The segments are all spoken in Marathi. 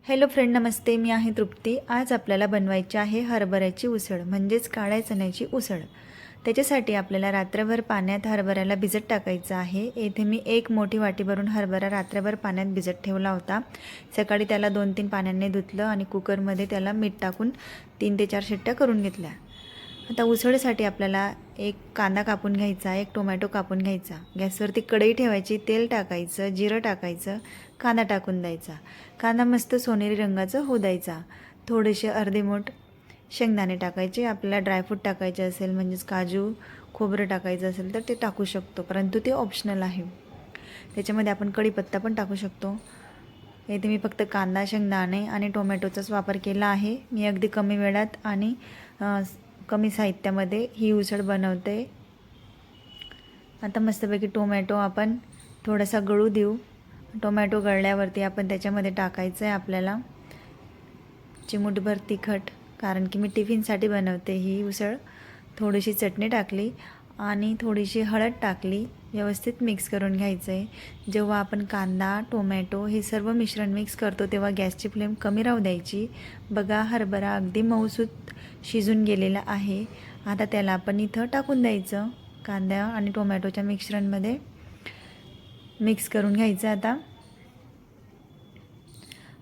हॅलो फ्रेंड, नमस्ते. मी आहे तृप्ती. आज आपल्याला बनवायची आहे हरभऱ्याची उसळ म्हणजेच काळ्या चण्याची उसळ. त्याच्यासाठी आपल्याला रात्रभर पाण्यात हरभऱ्याला भिजत टाकायचं आहे. येथे मी 1 मोठी वाटी भरून हरभरा रात्रभर पाण्यात भिजत ठेवला होता. सकाळी त्याला 2-3 पाण्याने धुतलं आणि कुकरमध्ये त्याला मीठ टाकून 3 ते 4 शिट्ट्या करून घेतल्या. आता उसळीसाठी आपल्याला 1 कांदा कापून घ्यायचा, 1 टोमॅटो कापून घ्यायचा. गॅसवरती कढई ठेवायची, तेल टाकायचं, जिरं टाकायचं, कांदा टाकून द्यायचा. कांदा मस्त सोनेरी रंगाचा होऊ द्यायचा. थोडेसे अर्धे मूठ शेंगदाणे टाकायचे. आपल्याला ड्रायफ्रूट टाकायचे असेल म्हणजेच काजू, खोबरं टाकायचं असेल तर ते टाकू शकतो, परंतु ते ऑप्शनल आहे. त्याच्यामध्ये आपण कढीपत्ता पण टाकू शकतो. इथे मी फक्त कांदा, शेंगदाणे आणि टोमॅटोचाच वापर केला आहे. मी अगदी कमी वेळात आणि कमी साहित्यामध्ये ही उसळ बनवते. आता मस्तपैकी टोमॅटो आपण थोडासा गळू देऊ. टोमॅटो गळल्यावरती आपण त्याच्यामध्ये टाकायचं आहे आपल्याला चिमूटभर तिखट, कारण की मी टिफिनसाठी बनवते ही उसळ. थोडीशी चटणी टाकली आणि थोडीशी हळद टाकली. व्यवस्थित मिक्स करून घ्यायचं आहे. जेव्हा आपण कांदा, टोमॅटो हे सर्व मिश्रण मिक्स करतो तेव्हा गॅसची फ्लेम कमी राहू द्यायची. बघा, हरभरा अगदी मऊसूत शिजून गेलेला आहे. आता त्याला आपण इथं टाकून द्यायचं. कांदा आणि टोमॅटोच्या मिश्रणमध्ये मिक्स करून घ्यायचं. आता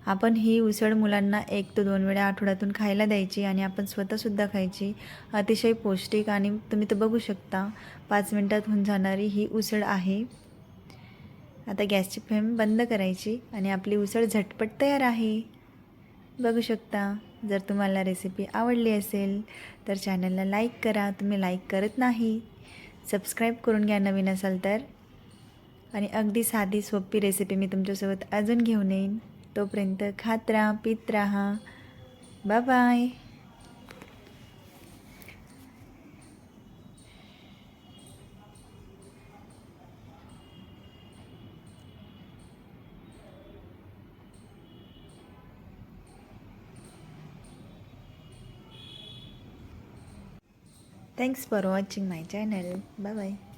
आपण ही उसळ मुलांना 1 ते 2 वेळा आठवड्यातून खायला द्यायची आणि आपण स्वतःसुद्धा खायची. अतिशय पौष्टिक आणि तुम्ही तर बघू शकता 5 मिनिटात होऊन जाणारी ही उसळ आहे. आता गॅसची फ्लेम बंद करायची आणि आपली उसळ झटपट तयार आहे. बघू शकता. जर तुम्हाला रेसिपी आवडली असेल तर चॅनलला लाईक करा. तुम्ही लाईक करत नाही, सबस्क्राईब करून घ्या नवीन असाल तर. आणि अगदी साधी सोपी रेसिपी मी तुमच्यासोबत अजून घेऊन येईन. तोपर्यंत खात राहा, पीत राहा. Bye bye. Thanks for watching my channel. Bye bye.